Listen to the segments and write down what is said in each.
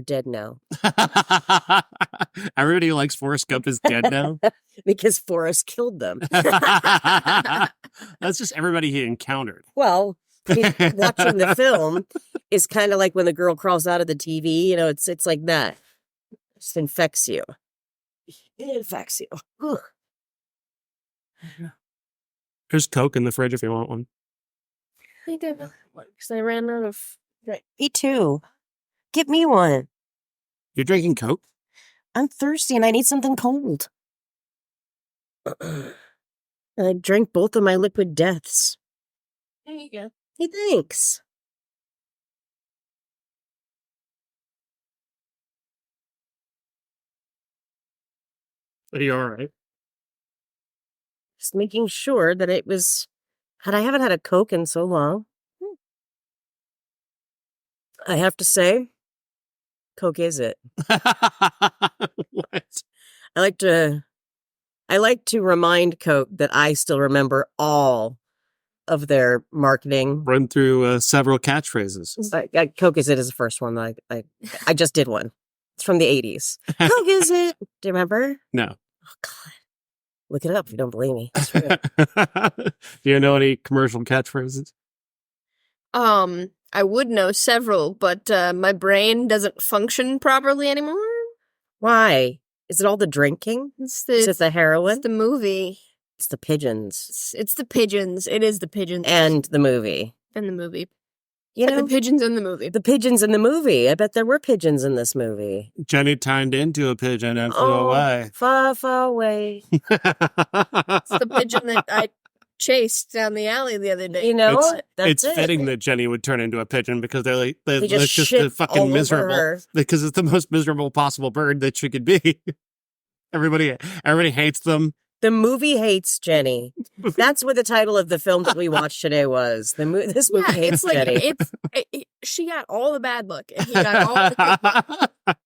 are dead now. Everybody who likes Forrest Gump is dead now? Because Forrest killed them. That's just everybody he encountered. Well, watching the film is kind of like when the girl crawls out of the TV. You know, it's like that. It just infects you. It infects you. Ugh. There's Coke in the fridge if you want one. I did. Because I ran out of... Right. Me too. Get me one. You're drinking Coke? I'm thirsty and I need something cold. I drank both of my liquid deaths. There you go. Hey, thanks. Are you all right? Just making sure that it was... I haven't had a Coke in so long. I have to say, Coke is it. What? I like to remind Coke that I still remember all of their marketing. Run through several catchphrases. Coke is it is the first one. I just did one. It's from the 80s. Coke is it. Do you remember? No. Oh, God. Look it up if you don't believe me. It's real. Do you know any commercial catchphrases? I would know several, but my brain doesn't function properly anymore. Why? Is it all the drinking? Is it the heroin? It's the movie. It's the pigeons. It's the pigeons. It is the pigeons. And the movie. And the movie. You know, the pigeons in the movie. The pigeons in the movie. I bet there were pigeons in this movie. Jenny turned into a pigeon and flew away. Far, far away. It's the pigeon that I chased down the alley the other day. You know, it's fitting that Jenny would turn into a pigeon because they're just the fucking miserable. Her. Because it's the most miserable possible bird that she could be. Everybody hates them. The movie hates Jenny. That's what the title of the film that we watched today was. This movie hates Jenny. She got all the bad luck, and he got all the good luck.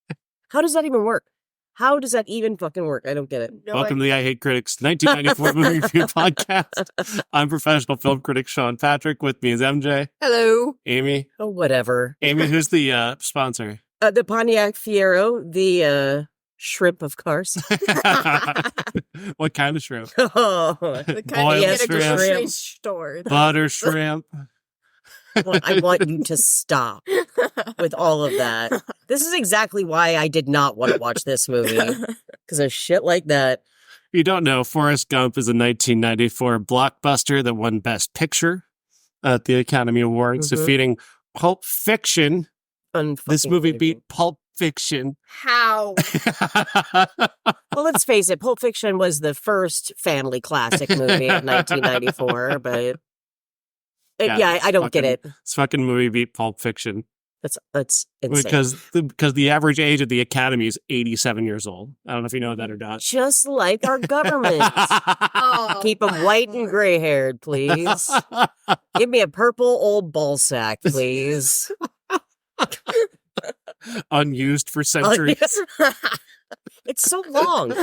How does that even work? How does that even fucking work? I don't get it. Welcome to the I Hate Critics 1994 movie review podcast. I'm professional film critic Sean Patrick. With me is MJ. Hello. Amy. Oh, whatever. Amy, who's the sponsor? The Pontiac Fiero, the shrimp of course. What kind of shrimp? Oh, the kind Boiled of shrimp. grocery store. Butter shrimp. I want you to stop with all of that. This is exactly why I did not want to watch this movie. Because of shit like that. If you don't know, Forrest Gump is a 1994 blockbuster that won Best Picture at the Academy Awards, defeating Pulp Fiction. This movie beat Pulp Fiction. How? Well, let's face it. Pulp Fiction was the first family classic movie of 1994, but... I don't get it. This fucking movie beat Pulp Fiction. That's insane. Because the average age of the Academy is 87 years old. I don't know if you know that or not. Just like our government. Keep them white and gray-haired, please. Give me a purple old ball sack, please. Unused for centuries. It's so long.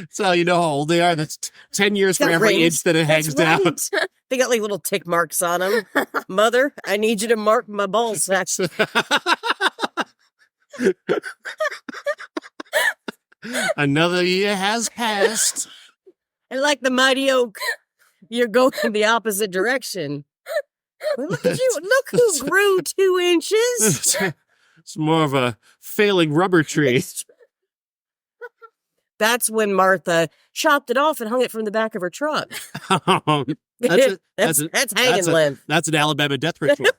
So you know how old they are? That's 10 years for every inch that it hangs down. They got like little tick marks on them. Mother, I need you to mark my ball sacks. Another year has passed. And like the mighty oak, you're going in the opposite direction. Well, look at you. Look who grew 2 inches. It's more of a failing rubber tree. That's when Martha chopped it off and hung it from the back of her truck. That's hanging limb. That's an Alabama death ritual.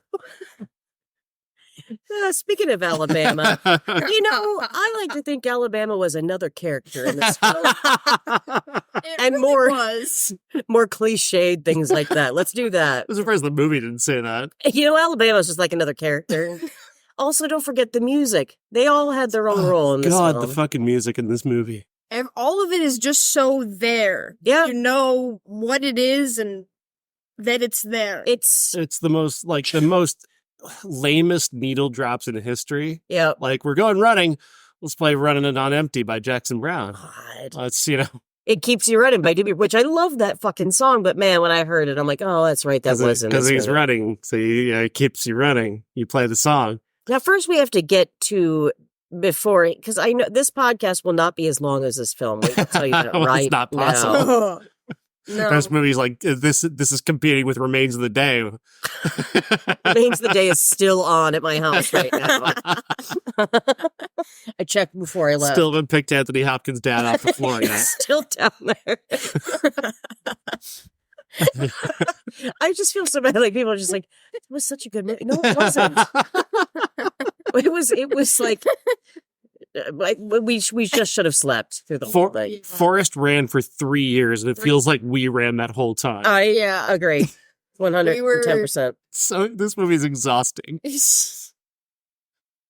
Speaking of Alabama, I like to think Alabama was another character in this film. And really more cliched things like that. Let's do that. I'm surprised the movie didn't say that. Alabama's just like another character. Also, don't forget the music. They all had their own role in this film. God, the fucking music in this movie. And all of it is just so there. Yeah. You know what it is and that it's there. It's the most lamest needle drops in history. Yeah. Like, we're going running. Let's play Running It on Empty by Jackson Brown. God. Let's, It Keeps You Running by Doobie, which I love that fucking song, but man, when I heard it, I'm like, oh, that's right, that wasn't. Because he's running, so it keeps you running. You play the song. Now, first we have to get to before, because I know this podcast will not be as long as this film. We can tell you that right it's not possible. now. No. This movie's like, this is competing with Remains of the Day. Remains of the Day is still on at my house right now. I checked before I left. Still haven't picked Anthony Hopkins' dad off the floor yet. Still down there. I just feel so bad. Like, people are just like, it was such a good movie. No, it wasn't. It was like we just should have slept through the whole thing. Forrest ran for 3 years, and it feels like we ran that whole time. I agree, 110%. So this movie is exhausting.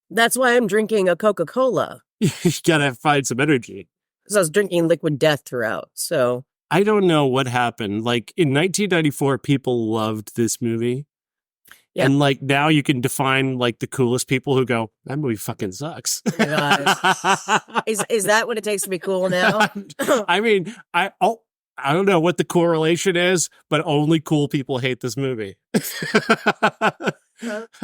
That's why I'm drinking a Coca-Cola. You gotta find some energy. Because I was drinking liquid death throughout. So I don't know what happened. Like in 1994, people loved this movie. Yeah. And like now you can define like the coolest people who go, that movie fucking sucks. Oh my God. Is that what it takes to be cool now? I mean, I don't know what the correlation is, but only cool people hate this movie.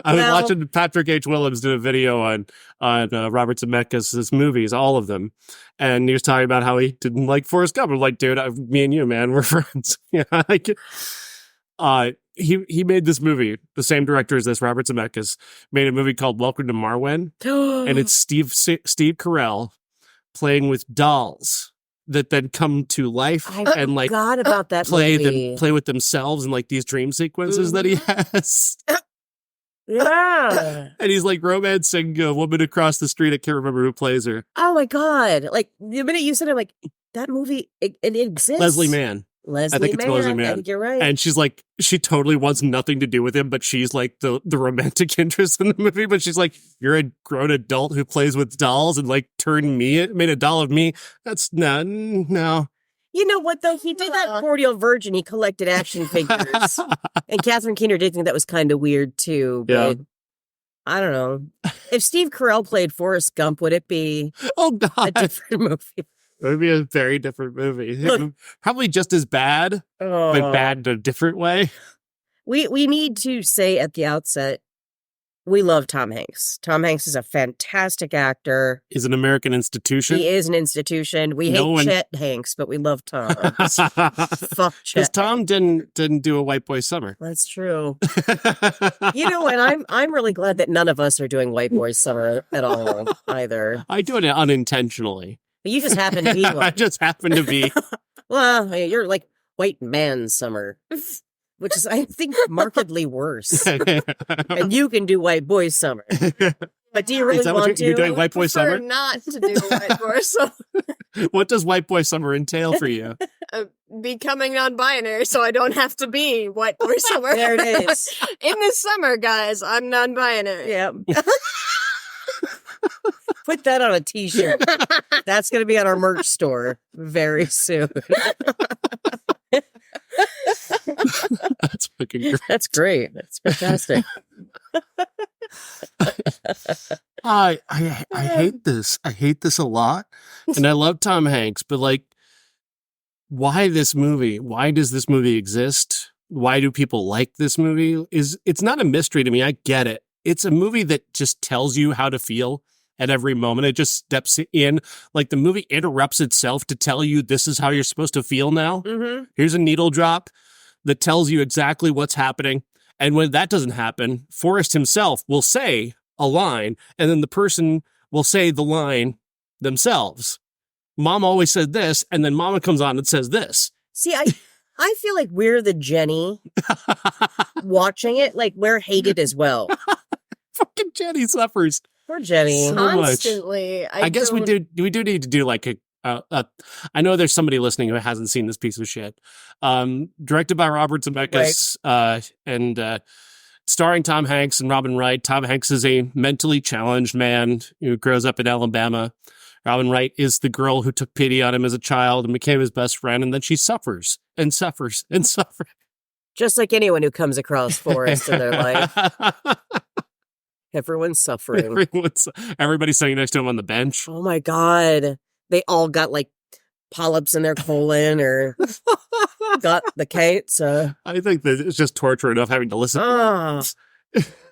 I was watching Patrick H. Willems do a video on Robert Zemeckis' movies, all of them, and he was talking about how he didn't like Forrest Gump. I'm like, dude, me and you, man, we're friends. He made this movie. The same director as this, Robert Zemeckis, made a movie called Welcome to Marwen, and it's Steve Carell playing with dolls that then come to life and like forgot about that movie. play with themselves in like these dream sequences that he has. Yeah. And he's like romancing a woman across the street. I can't remember who plays her. Oh my God. Like the minute you said it, I'm like, that movie, it exists. Leslie Mann. I think it's Leslie Mann. I think you're right. And she's like, she totally wants nothing to do with him, but she's like the romantic interest in the movie. But she's like, you're a grown adult who plays with dolls and like made a doll of me. That's no. You know what, though? He did that Cordial Virgin. He collected action figures. And Catherine Keener did think that was kind of weird, too. But yeah. I don't know. If Steve Carell played Forrest Gump, would it be a different movie? It would be a very different movie. Look, probably just as bad, but bad in a different way. We need to say at the outset, we love Tom Hanks. Tom Hanks is a fantastic actor. He's an American institution. He is an institution. We hate Chet Hanks, but we love Tom. Fuck Chet. Because Tom didn't do a White Boy Summer. That's true. You know, and I'm really glad that none of us are doing White Boy Summer at all either. I do it unintentionally. But you just happen to be one. I just happen to be. Well, you're like White Man Summer. Which is, I think, markedly worse. And you can do White Boy Summer. But do you really want to? You're doing White Boy Summer? Not to do White Boy Summer. What does White Boy Summer entail for you? Becoming non-binary, so I don't have to be White Boy Summer. There it is. In the summer, guys, I'm non-binary. Yep. Put that on a t-shirt. That's going to be on our merch store very soon. That's fucking great. That's great. That's fantastic. I hate this. I hate this a lot. And I love Tom Hanks, but like, why this movie? Why does this movie exist? Why do people like this movie? It's not a mystery to me. I get it. It's a movie that just tells you how to feel at every moment. It just steps in. Like the movie interrupts itself to tell you this is how you're supposed to feel now. Mm-hmm. Here's a needle drop that tells you exactly what's happening. And when that doesn't happen, Forrest himself will say a line, and then the person will say the line themselves. Mom always said this, and then Mama comes on and says this. See, I feel like we're the Jenny watching it. Like, we're hated as well. Fucking Jenny suffers. Poor Jenny. So Constantly. I guess we do need to do like I know there's somebody listening who hasn't seen this piece of shit. Directed by Robert Zemeckis, and starring Tom Hanks and Robin Wright. Tom Hanks is a mentally challenged man who grows up in Alabama. Robin Wright is the girl who took pity on him as a child and became his best friend, and then she suffers and suffers and suffers. Just like anyone who comes across Forrest in their life. Everyone's suffering. Everybody's sitting next to him on the bench. Oh my God. They all got like polyps in their colon or got the cancer. I think that it's just torture enough having to listen.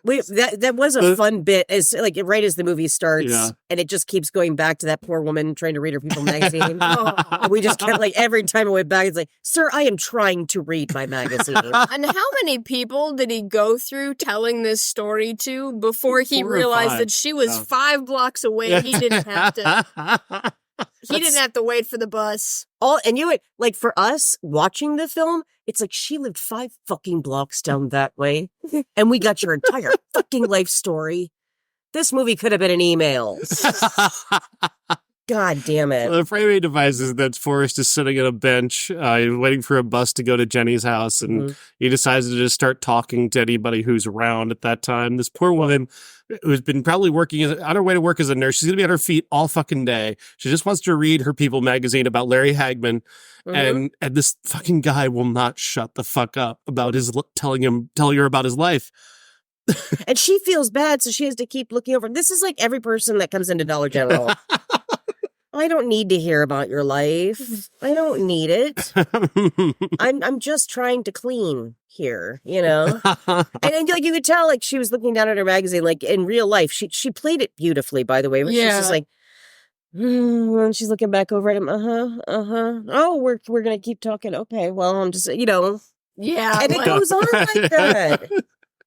That was a fun bit. As like right as the movie starts, and it just keeps going back to that poor woman trying to read her People magazine. And we just kept like every time it went back, it's like, "Sir, I am trying to read my magazine." And how many people did he go through telling this story to before he realized that she was 5 blocks away? He didn't have to. He didn't have to wait for the bus. And you would, like, for us watching the film, it's like she lived 5 fucking blocks down that way, and we got your entire fucking life story. This movie could have been an email. God damn it. Well, the framing device is that Forrest is sitting at a bench, waiting for a bus to go to Jenny's house, and he decides to just start talking to anybody who's around at that time. This poor woman who's been probably working on her way to work as a nurse. She's going to be on her feet all fucking day. She just wants to read her People magazine about Larry Hagman, and this fucking guy will not shut the fuck up about telling her about his life. And she feels bad, so she has to keep looking over. This is like every person that comes into Dollar General. I don't need to hear about your life. I don't need it. I'm just trying to clean here, you know? And like you could tell, like she was looking down at her magazine, like in real life. She played it beautifully, by the way. She's just like, and she's looking back over at him. Oh, we're gonna keep talking. Okay, well, I'm just, you know. Yeah. And it goes on like that.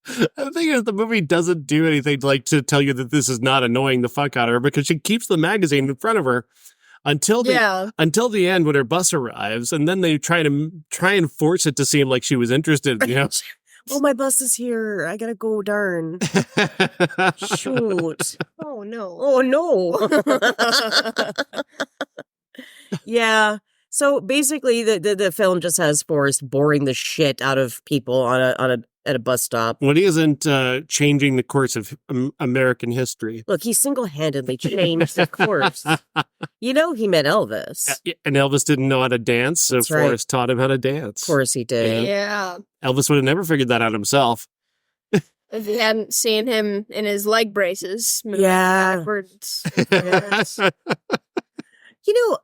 The thing is, the movie doesn't do anything like to tell you that this is not annoying the fuck out of her, because she keeps the magazine in front of her until the end when her bus arrives, and then they try and force it to seem like she was interested. You know, oh, my bus is here. I gotta go. Darn. Shoot. Oh no. Oh no. Yeah. So basically, the film just has Forrest boring the shit out of people at a bus stop. When he isn't changing the course of American history. Look, he single-handedly changed the course. You know, he met Elvis. And Elvis didn't know how to dance, so That's Forrest taught him how to dance. Of course he did. Yeah. Elvis would have never figured that out himself. If he hadn't seen him in his leg braces moving backwards. Yes. You know,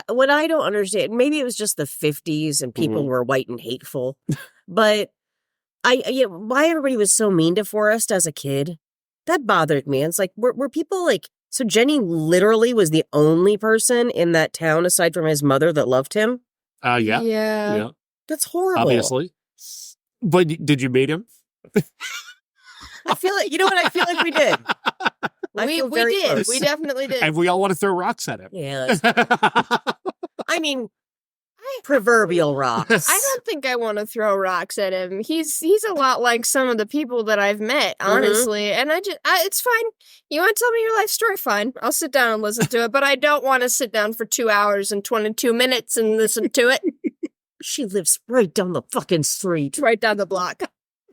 what I don't understand, maybe it was just the 50s and people were white and hateful, but why everybody was so mean to Forrest as a kid, that bothered me. It's like, were people like, so Jenny literally was the only person in that town aside from his mother that loved him? Yeah. That's horrible. Obviously. But did you meet him? I feel like, you know what? I feel like we did. We did. Close. We definitely did. And we all want to throw rocks at him. Yeah. I mean, proverbial rocks. I don't think I want to throw rocks at him. He's a lot like some of the people that I've met, honestly. And it's fine. You want to tell me your life story? Fine. I'll sit down and listen to it. But I don't want to sit down for 2 hours and 22 minutes and listen to it. She lives right down the fucking street. Right down the block.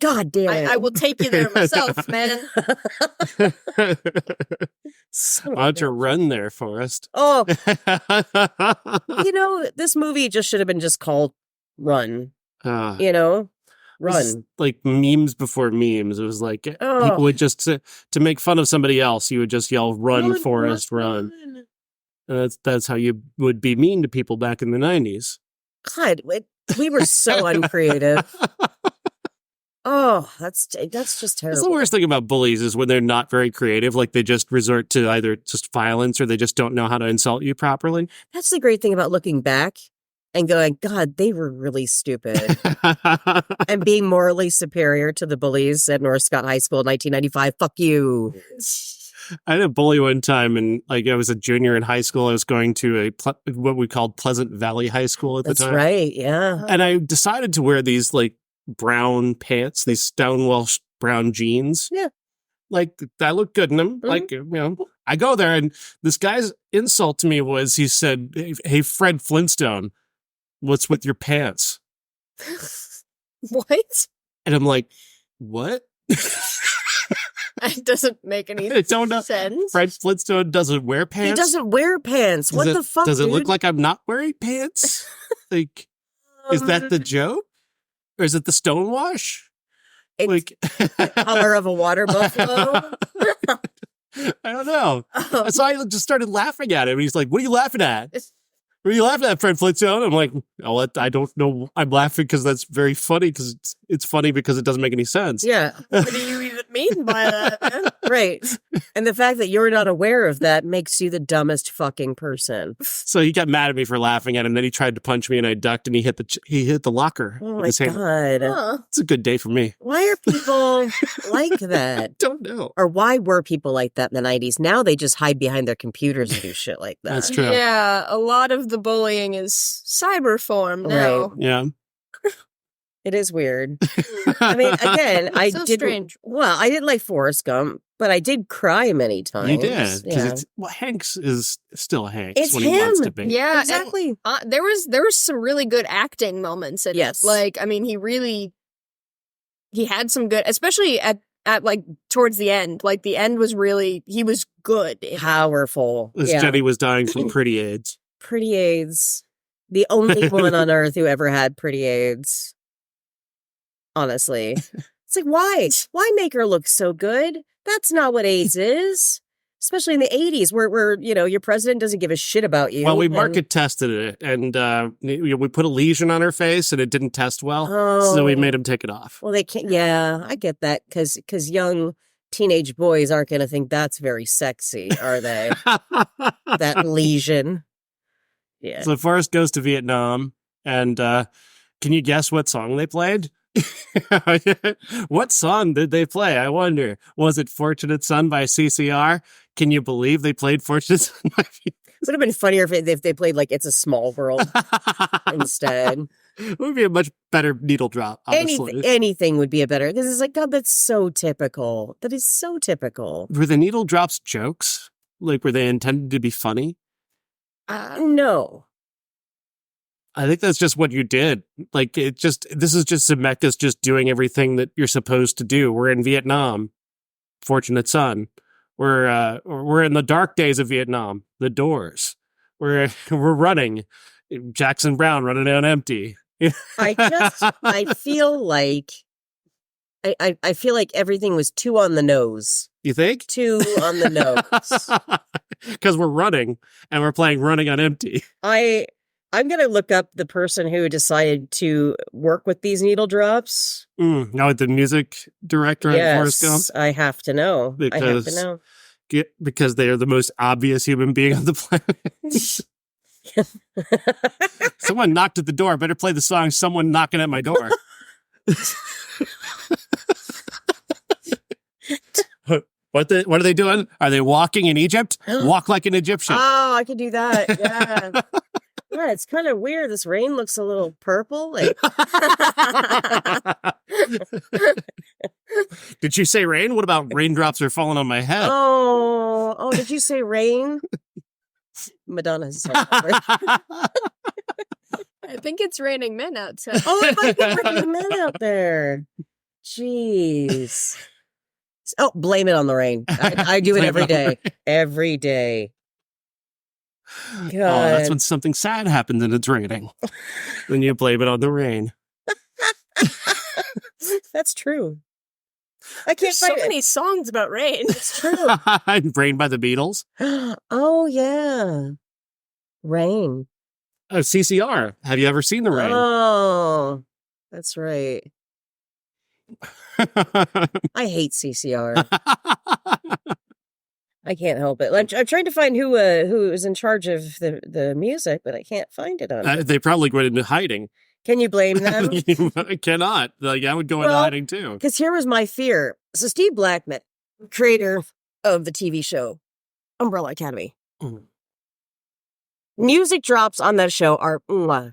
God damn it. I will take you there myself, man. Why don't you run there, Forrest? Oh. You know, this movie just should have been just called Run. You know? Run. Like memes before memes. It was like people would just, to make fun of somebody else, you would just yell, run, Forrest, run. And that's how you would be mean to people back in the 90s. God, we were so uncreative. Oh, that's just terrible. That's the worst thing about bullies is when they're not very creative. Like they just resort to either just violence or they just don't know how to insult you properly. That's the great thing about looking back and going, God, they were really stupid. And being morally superior to the bullies at North Scott High School in 1995. Fuck you. I had a bully one time, and like I was a junior in high school. I was going to what we called Pleasant Valley High School at the time. That's right, yeah. And I decided to wear these like brown pants, these Stonewall brown jeans. Yeah. Like, I look good in them. Like, you know, I go there, and this guy's insult to me was, he said, hey, Fred Flintstone, what's with your pants? What? And I'm like, what? It doesn't make any sense. Fred Flintstone doesn't wear pants? He doesn't wear pants. What the fuck, Does it dude? look like I'm not wearing pants? Like, is that the joke? Or is it the stonewash? It's like the color of a water buffalo? I don't know. So I just started laughing at him. He's like, what are you laughing at? What are you laughing at, Fred Flintstone? I'm like, oh, I don't know. I'm laughing because that's very funny because it's funny because it doesn't make any sense. Yeah. What do you even mean by that, man? Right. And the fact that you're not aware of that makes you the dumbest fucking person. So he got mad at me for laughing at him. Then he tried to punch me and I ducked and he hit the locker. Oh with my his hand. God. Huh. It's a good day for me. Why are people like that? Don't know. Or why were people like that in the 90s? Now they just hide behind their computers and do shit like that. That's true. Yeah, a lot of the bullying is cyber form now. Right. Yeah. It is weird. I mean, again, I So didn't. strange. Well, I didn't like Forrest Gump, but I did cry many times. You did. Yeah. Because Hanks is still Hanks It's when he wants him. to be. Yeah, Exactly. and, there was some really good acting moments in Yes. it. Like, I mean, he had some good, especially at like towards the end. Like the end was he was good. Powerful. This Yeah. Jenny was dying from pretty AIDS. Pretty AIDS. The only woman on earth who ever had pretty AIDS. Honestly. It's like, why? Why make her look so good? That's not what AIDS is. Especially in the 80s where your president doesn't give a shit about you. Well, we and- market tested it, and we put a lesion on her face, and it didn't test well, so we Oh. made him take it off. Well, they can't. Yeah, I get that because young teenage boys aren't going to think that's very sexy, are they? That lesion. Yeah. So Forrest goes to Vietnam, and can you guess what song they played? What song did they play? I wonder. Was it Fortunate Son by CCR? Can you believe they played Fortunate Son by Would have been funnier if they played like "It's a Small World" instead. It would be a much better needle drop, honestly. Anything would be a better because it's like, God, that's so typical. That is so typical. Were the needle drops jokes? Like, were they intended to be funny? No. I think that's just what you did. Like, this is just Zemeckis just doing everything that you're supposed to do. We're in Vietnam. Fortunate Son. We're in the dark days of Vietnam. The Doors. We're running. Jackson Browne running on empty. I feel like I feel like everything was too on the nose. You think? Too on the nose. Because we're running and we're playing Running on Empty. I'm going to look up the person who decided to work with these needle drops. Now with the music director at Forrest Gump. I have to know. I have to know. Because they are the most obvious human being on the planet. Someone knocked at the door. Better play the song Someone Knocking at My Door. What are they doing? Are they walking in Egypt? Walk like an Egyptian. Oh, I could do that. Yeah. Yeah, it's kind of weird. This rain looks a little purple. Like... Did you say rain? What about raindrops are falling on my head? Oh, did you say rain? Madonna's song. I think it's raining men outside. Oh, it might be raining men out there. Jeez. Oh, blame it on the rain. I do it every day. Every day. God. Oh, that's when something sad happens and it's raining. Then you blame it on the rain. That's true. I can't There's so find many songs about rain. It's true. Rain by the Beatles. Oh, yeah. Rain. CCR. Have you ever seen the rain? Oh, that's right. I hate CCR. I can't help it. I'm trying to find who is in charge of the music, but I can't find it on. They probably went into hiding. Can you blame them? I cannot. Like, I would go into hiding too. Because here was my fear. So Steve Blackman, creator of the TV show Umbrella Academy. Music drops on that show are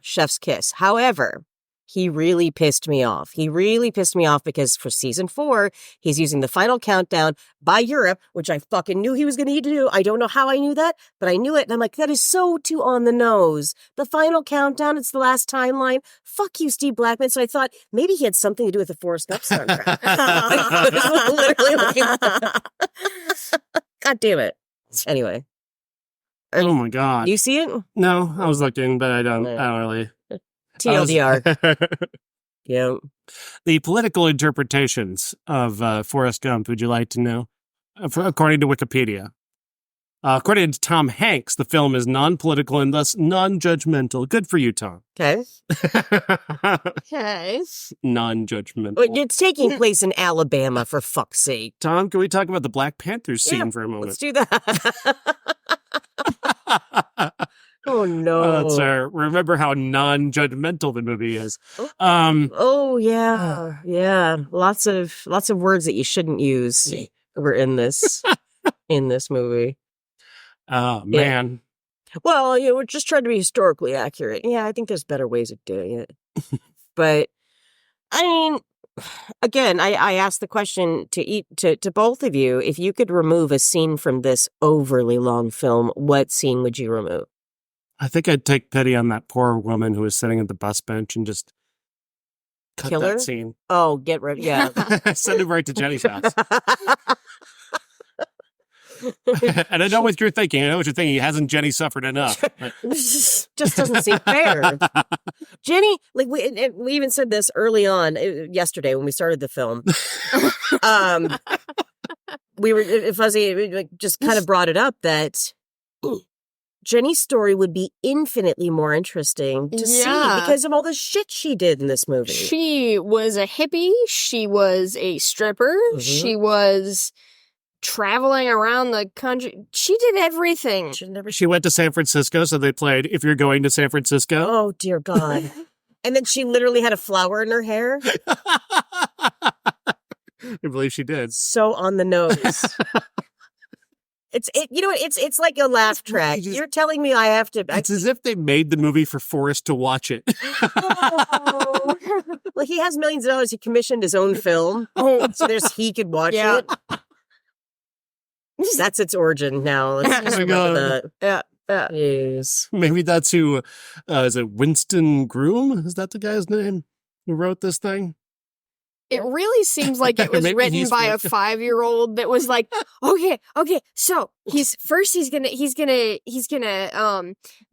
chef's kiss. However, he really pissed me off. He really pissed me off because for season 4, he's using the final countdown by Europe, which I fucking knew he was going to need to do. I don't know how I knew that, but I knew it. And I'm like, that is so too on the nose. The final countdown, it's the last timeline. Fuck you, Steve Blackman. So I thought maybe he had something to do with the Forrest Gump soundtrack. Literally God damn it. Anyway. Oh my God. You see it? No, I was looking, but I don't really. TLDR. Yeah. The political interpretations of Forrest Gump, would you like to know? According to Wikipedia. According to Tom Hanks, the film is non-political and thus non-judgmental. Good for you, Tom. Okay. Okay. Non-judgmental. But it's taking place in Alabama, for fuck's sake. Tom, can we talk about the Black Panthers scene for a moment? Let's do that. Oh, no. Remember how non-judgmental the movie is. Oh, yeah. Yeah. Lots of words that you shouldn't use were in this movie. Oh, man. Yeah. Well, we're just trying to be historically accurate. Yeah, I think there's better ways of doing it. But, I mean, again, I asked the question to both of you. If you could remove a scene from this overly long film, what scene would you remove? I think I'd take pity on that poor woman who was sitting at the bus bench and just cut that scene. Oh, get rid. Yeah. Send it right to Jenny's house. And I know what you're thinking. Hasn't Jenny suffered enough? Just doesn't seem fair. Jenny, like we even said this early on yesterday when we started the film. We were Fuzzy just kind of brought it up that Jenny's story would be infinitely more interesting to see because of all the shit she did in this movie. She was a hippie. She was a stripper. Mm-hmm. She was traveling around the country. She did everything. She went to San Francisco, so they played If You're Going to San Francisco. Oh, dear God. And then she literally had a flower in her hair. I believe she did. So on the nose. It's like a laugh track. You're telling me I have to. It's as if they made the movie for Forrest to watch it. Oh. Well, he has millions of dollars. He commissioned his own film, so he could watch it. That's its origin now. Let's just remember that. Yeah. Yes. Maybe that's who. Is it Winston Groom? Is that the guy's name who wrote this thing? It really seems like it was written by a 5-year-old that was like, okay. So he's gonna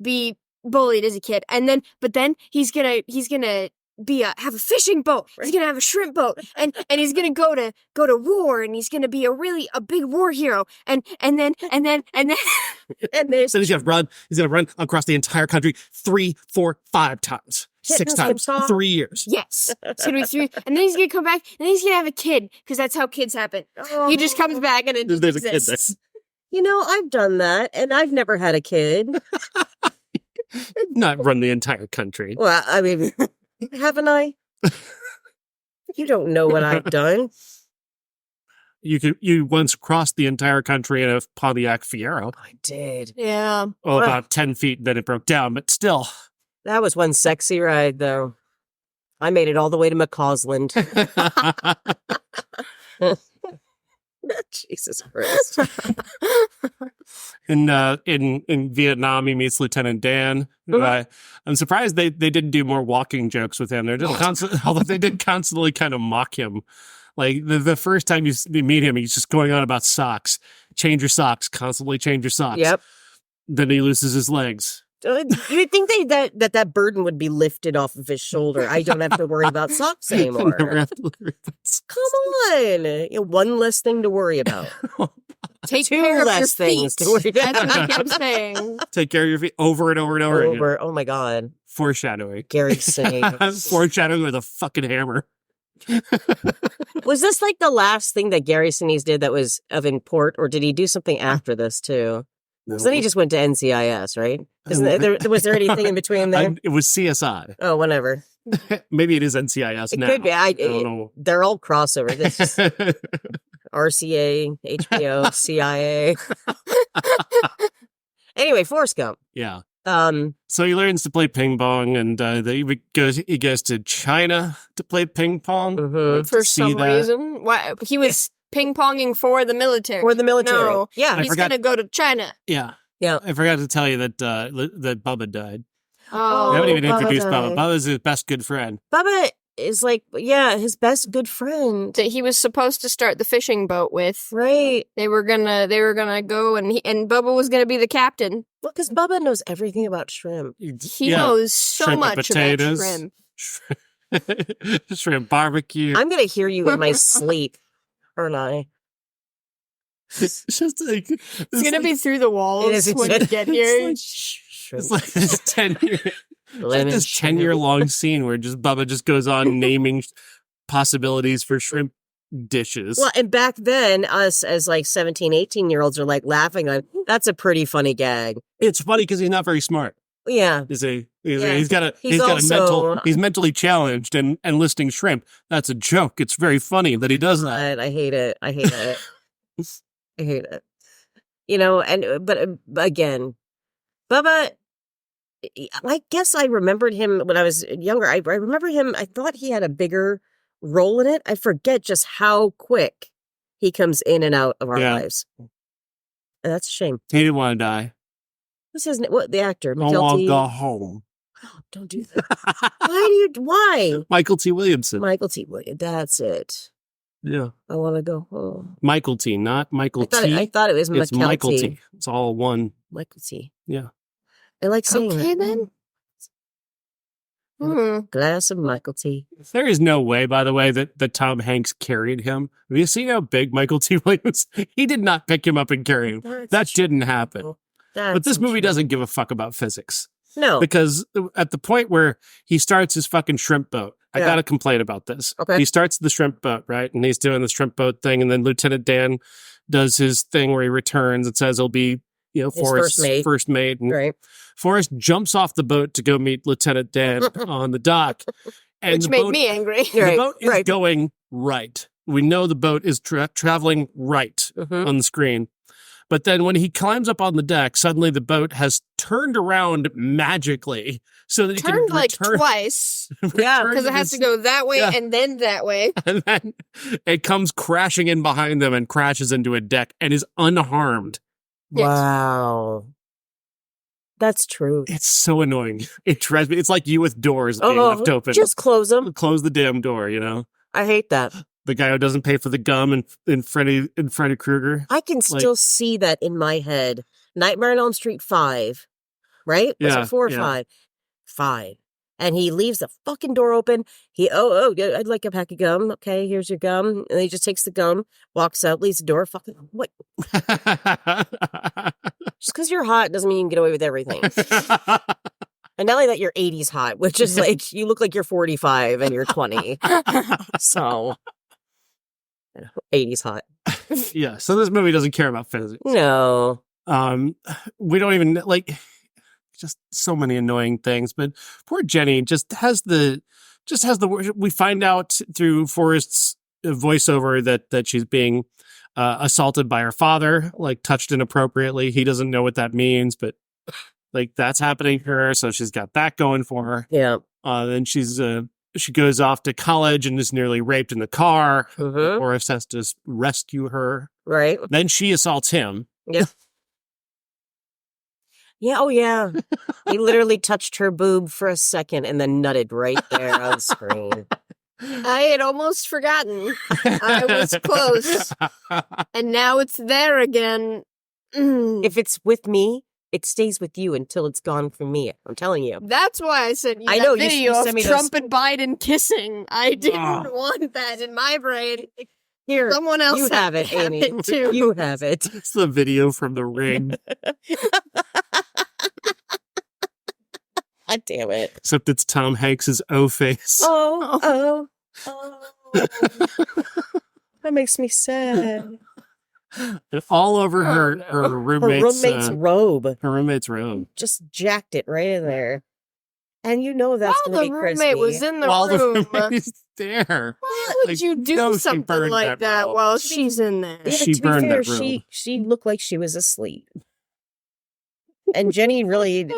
be bullied as a kid, but then he's gonna have a fishing boat. Right. He's gonna have a shrimp boat, and he's gonna go to war, and he's gonna be a big war hero, and then so he's gonna run. He's gonna run across the entire country 3, 4, 5 times. 6 times, 3 years. Yes. It's going to be 3. And then he's going to come back, and then he's going to have a kid, because that's how kids happen. Oh. He just comes back, and it there's exists. A kid there. I've done that, and I've never had a kid. Not run the entire country. Well, I mean, haven't I? You don't know what I've done. You once crossed the entire country in a Pontiac Fiero. I did. Yeah. Well, about 10 feet, then it broke down, but still. That was one sexy ride, though. I made it all the way to McCausland. Jesus Christ. In Vietnam, he meets Lieutenant Dan. I'm surprised they didn't do more walking jokes with him. They're just although they did constantly kind of mock him. Like the first time you meet him, he's just going on about socks. Change your socks. Constantly change your socks. Yep. Then he loses his legs. You would think that burden would be lifted off of his shoulder. I don't have to worry about socks anymore. Never have to worry about socks. Come on. One less thing to worry about. Take Two care less of your things feet. to worry about. That's what I kept saying. Take care of your feet over and over and over again. Oh my God. Foreshadowing. Gary Sinise. Foreshadowing with a fucking hammer. Was this like the last thing that Gary Sinise did that was of import, or did he do something after this too? Because then he just went to NCIS, right? Was there anything in between there? It was CSI. Oh, whatever. Maybe it is NCIS now. Could be. I don't know. They're all crossover. This is RCA, HBO, CIA. Anyway, Forrest Gump. Yeah. So he learns to play ping pong, and he goes to China to play ping pong. Mm-hmm. For some reason. Why he was ping-ponging for the military. For the military. No, yeah. He's going to go to China. Yeah. Yeah. I forgot to tell you that Bubba died. Oh, we haven't even introduced died. Bubba. Bubba's his best good friend. Bubba is his best good friend that he was supposed to start the fishing boat with. Right. They were gonna go, and Bubba was gonna be the captain. Well, because Bubba knows everything about shrimp. He knows so shrimp much about shrimp. Shrimp barbecue. I'm gonna hear you in my sleep, aren't I? It's just like It's gonna be through the walls when you get here. It's like this 10-year-long scene where just Bubba just goes on naming possibilities for shrimp dishes. Well, and back then, us as like 17, 18-year-olds are like laughing on, that's a pretty funny gag. It's funny because he's not very smart. Yeah. He's mentally challenged and listing shrimp. That's a joke. It's very funny that he does that. I hate it. I hate it. You know, but again, Bubba, I guess I remembered him when I was younger. I remember him. I thought he had a bigger role in it. I forget just how quick he comes in and out of our lives. And that's a shame. He didn't want to die. What's his name? What, the actor? I want to go home. Oh, don't do that. Why? Mykelti Williamson. Mykelti Williamson. That's it. Yeah. I want to go home. Mykelti, not Mykelti. I thought it was Mykelti. It's Mykelti. It's all one. Mykelti. Yeah. I like saying that. Then. Glass of Mykelti. There is no way, by the way, that Tom Hanks carried him. Have you seen how big Mykelti was? He did not pick him up and carry him. That didn't happen. But this movie doesn't give a fuck about physics. No. Because at the point where he starts his fucking shrimp boat, I got to complain about this. Okay. He starts the shrimp boat, right? And he's doing the shrimp boat thing. And then Lieutenant Dan does his thing where he returns and says he'll be, Forrest's first mate. And right. Forrest jumps off the boat to go meet Lieutenant Dan on the dock. And which made me angry. The boat is going right. We know the boat is traveling right on the screen. But then when he climbs up on the deck, suddenly the boat has turned around magically so that he can return. Like twice. Yeah, because it has to go that way and then that way. And then it comes crashing in behind them and crashes into a deck and is unharmed. Wow. That's true. It's so annoying. It drives me. It's like you with doors being left open. Just close them. Close the damn door, I hate that. The guy who doesn't pay for the gum in Freddy Krueger. I can still see that in my head. Nightmare on Elm Street 5, right? Was it 4 or 5? 5. And he leaves the fucking door open. I'd like a pack of gum. Okay, here's your gum. And he just takes the gum, walks out, leaves the door. Fucking what? Just because you're hot doesn't mean you can get away with everything. And not only that, you're 80s hot, which is like, you look like you're 45 and you're 20. So, 80s hot. Yeah, so this movie doesn't care about physics. No. We don't even, just so many annoying things. But poor Jenny just has the we find out through Forrest's voiceover that she's being assaulted by her father, touched inappropriately. He doesn't know what that means, but that's happening to her. So she's got that going for her. Yeah. Then she goes off to college and is nearly raped in the car. Forrest has to rescue her. Right. Then she assaults him. Yeah. Yeah, oh yeah. He literally touched her boob for a second and then nutted right there on screen. I had almost forgotten. I was close. And now it's there again. If it's with me, it stays with you until it's gone from me. I'm telling you. That's why I said I know, video you of sent me Trump and Biden kissing. I didn't want that in my brain. Here, someone else you have it, Amy. It too. You have it. It's the video from The Ring. God damn it. Except it's Tom Hanks' O face. Oh. That makes me sad. And all over her roommate's robe. Her roommate's robe. Just jacked it right in there. And that's going to be crispy. While the roommate was in the room. The roommate's there. Why would you do something like that while she's in there? Yeah, she burned fair, that robe. She looked like she was asleep. And Jenny really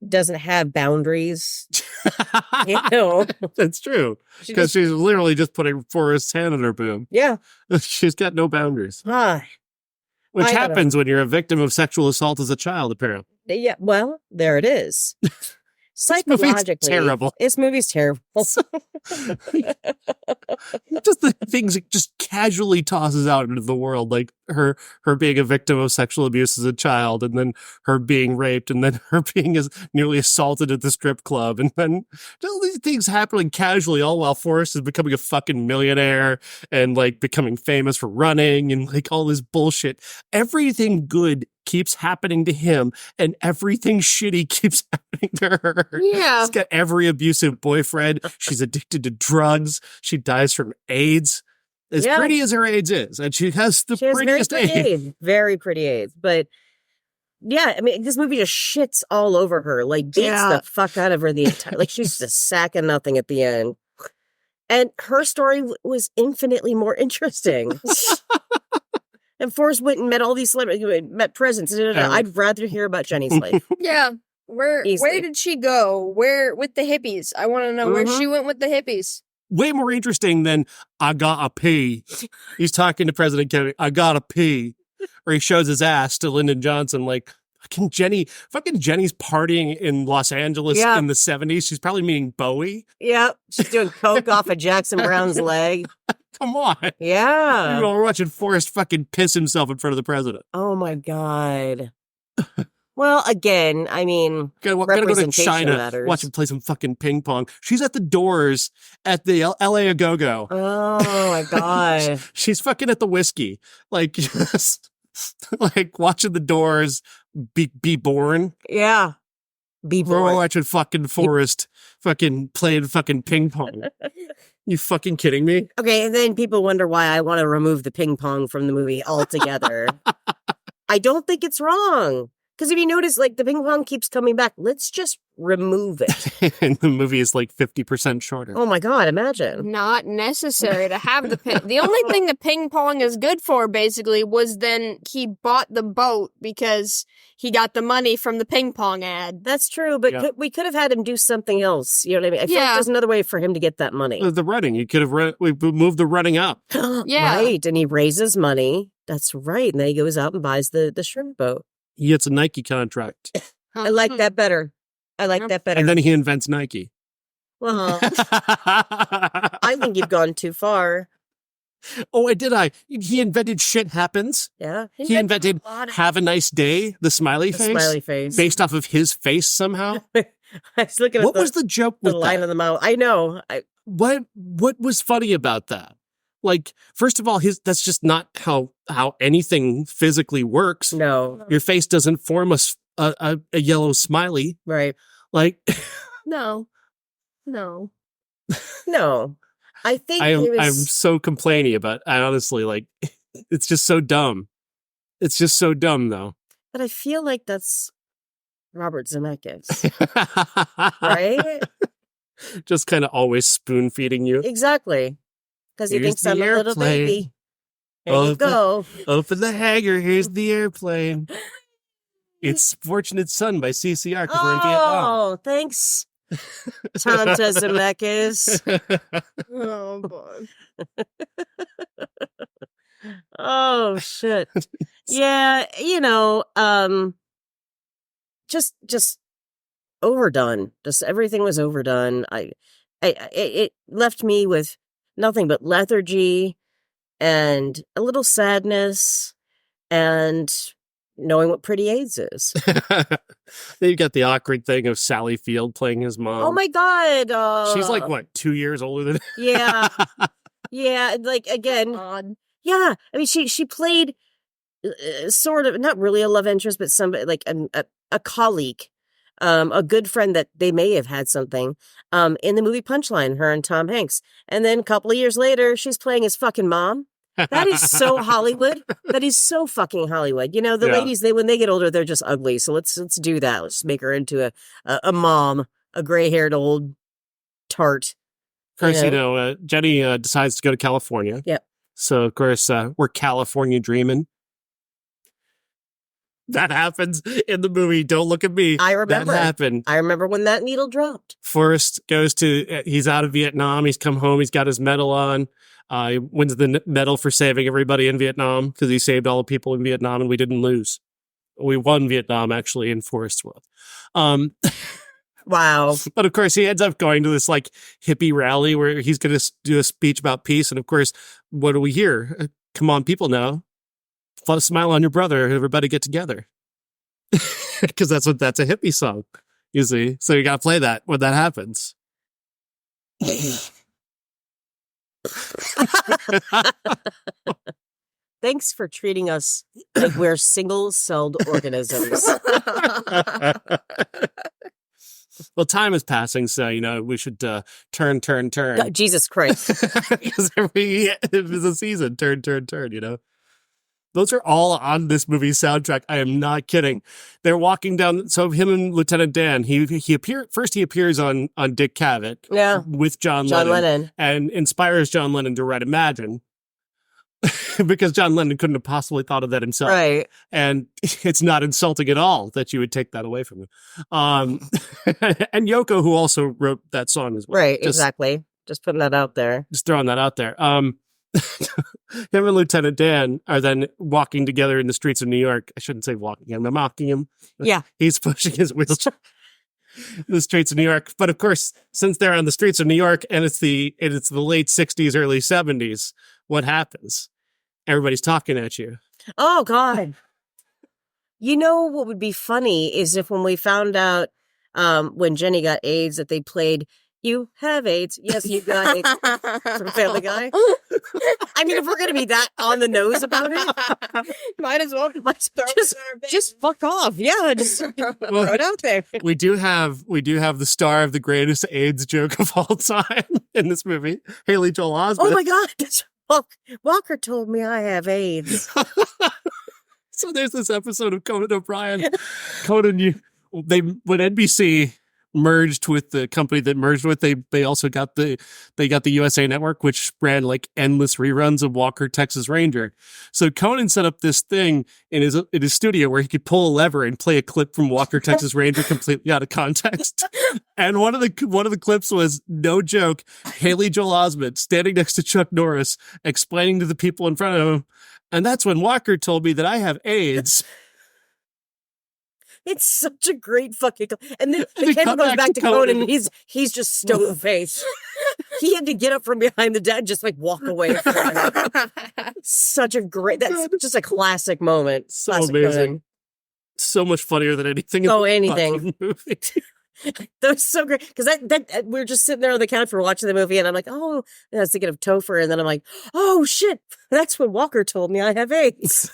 doesn't have boundaries. That's true. Because she's literally just putting Forrest's hand on her boob. Yeah. She's got no boundaries. Which happens when you're a victim of sexual assault as a child, apparently. Yeah, well, there it is. Psychologically, terrible. This movie's terrible. Just the things it just casually tosses out into the world, like her being a victim of sexual abuse as a child, and then her being raped, and then her being nearly assaulted at the strip club, and then all these things happening casually, all while Forrest is becoming a fucking millionaire and like becoming famous for running and like all this bullshit. Everything good keeps happening to him, and everything shitty keeps happening to her. Yeah. She's got every abusive boyfriend. She's addicted to drugs. She dies from AIDS. As pretty as her AIDS is, and she has prettiest AIDS. Very pretty AIDS. But yeah, I mean, this movie just shits all over her, like beats the fuck out of her the entire, like she's just a sack of nothing at the end. And her story was infinitely more interesting. And Forrest went and met all these celebrities, met presidents. I'd rather hear about Jenny's life. Yeah. Where did she go? Where with the hippies? I want to know where she went with the hippies. Way more interesting than I gotta pee. He's talking to President Kennedy. I gotta pee. Or he shows his ass to Lyndon Johnson like, fucking Jenny's partying in Los Angeles in the 70s. She's probably meeting Bowie. Yeah. She's doing coke off of Jackson Brown's leg. Come on. Yeah. We're watching Forrest fucking piss himself in front of the president. Oh my God. Well, again, I mean, gotta go to China, matters. Watch him play some fucking ping pong. She's at the Doors at the LA A-Go-Go. Oh my God. She's fucking at the whiskey. Like, just, like watching the Doors be born. Yeah. Be born. We're watching fucking Forrest fucking playing fucking ping pong. You fucking kidding me? Okay, and then people wonder why I want to remove the ping pong from the movie altogether. I don't think it's wrong. Because if you notice, like, the ping pong keeps coming back. Let's just remove it. And the movie is like 50% shorter. Oh my God, imagine. Not necessary to have the ping. The only thing the ping pong is good for, basically, was then he bought the boat because he got the money from the ping pong ad. That's true, but we could have had him do something else. You know what I mean? I feel like there's another way for him to get that money. The running. You could have we moved the running up. Yeah. Right, and he raises money. That's right. And then he goes out and buys the shrimp boat. He gets a Nike contract. I like that better. And then he invents Nike. Well, I think you've gone too far. Oh, he invented Shit Happens. Yeah. He invented Have a Nice Day, the smiley face. Based off of his face somehow. I was looking at what was the joke with the line of the mouth? I know. What was funny about that? Like, first of all, that's just not how anything physically works. No. Your face doesn't form a yellow smiley. Right. Like, No. I think I'm so complaining about it. I honestly, like, it's just so dumb. It's just so dumb, though. But I feel like that's Robert Zemeckis. Right? Just kind of always spoon feeding you. Exactly. Because he thinks I'm a little baby. There you go. Open the hangar. Here's the airplane. It's Fortunate Son by CCR because we're in Vietnam. Oh, thanks, Tanta Zemeckis. Oh, boy. Oh, shit. Yeah, just overdone. Just everything was overdone. It left me with nothing but lethargy and a little sadness and knowing what pretty AIDS is. Then you got the awkward thing of Sally Field playing his mom. Oh my God. She's like, what, 2 years older than Yeah. Yeah, like, again. God. Yeah, I mean, she played sort of, not really a love interest, but somebody, like a colleague, a good friend that they may have had something, in the movie Punchline, her and Tom Hanks. And then a couple of years later, she's playing his fucking mom. That is so Hollywood. That is so fucking Hollywood. You know, the ladies, when they get older, they're just ugly. So let's do that. Let's make her into a mom, a gray-haired old tart. Of course, Jenny decides to go to California. Yep. So, of course, we're California dreaming. That happens in the movie. Don't look at me. I remember. That happened. I remember when that needle dropped. Forrest he's out of Vietnam. He's come home. He's got his medal on. He wins the medal for saving everybody in Vietnam because he saved all the people in Vietnam and we didn't lose. We won Vietnam, actually, in Forrest's world. Wow. But of course, he ends up going to this like hippie rally where he's going to do a speech about peace. And of course, what do we hear? Come on, people now. Smile on your brother. Everybody get together. Because that's a hippie song, you see. So you got to play that when that happens. Thanks for treating us like we're single-celled organisms. Well, time is passing, so, we should turn. Jesus Christ. Because every is a season, turn, Those are all on this movie's soundtrack. I am not kidding. They're walking down. So him and Lieutenant Dan, he appears on Dick Cavett with John Lennon and inspires John Lennon to write Imagine. Because John Lennon couldn't have possibly thought of that himself. Right. And it's not insulting at all that you would take that away from him. And Yoko, who also wrote that song as well. Right, exactly. Just putting that out there. Just throwing that out there. Him and Lieutenant Dan are then walking together in the streets of New York. I shouldn't say walking. I'm mocking him. Yeah. He's pushing his wheelchair in the streets of New York. But of course, since they're on the streets of New York and it's the late 60s, early 70s, what happens? Everybody's talking at you. Oh, God. You know what would be funny is if when we found out when Jenny got AIDS that they played "You Have AIDS." Yes, you got AIDS from Family Guy. I mean, if we're going to be that on the nose about it, might as well just fuck off. Yeah, just throw it out there. We do have the star of the greatest AIDS joke of all time in this movie, Haley Joel Osment. Oh my God. Walker told me I have AIDS. So there's this episode of Conan O'Brien. When NBC merged with the company that merged with, they also got the USA Network, which ran like endless reruns of Walker, Texas Ranger. So Conan set up this thing in his studio where he could pull a lever and play a clip from Walker, Texas Ranger completely out of context. And one of the clips was, no joke, Haley Joel Osment standing next to Chuck Norris explaining to the people in front of him, and that's when Walker told me that I have AIDS. It's such a great fucking... And then the camera goes back to Conan and he's just stone-faced. He had to get up from behind the desk and just like walk away from it. Such a great... That's just a classic moment. So classic amazing. Conan. So much funnier than anything. Anything. Movie. That was so great. Because that we were just sitting there on the couch for watching the movie and I'm like, oh, and I was thinking of Topher and then I'm like, oh shit, that's when Walker told me I have AIDS.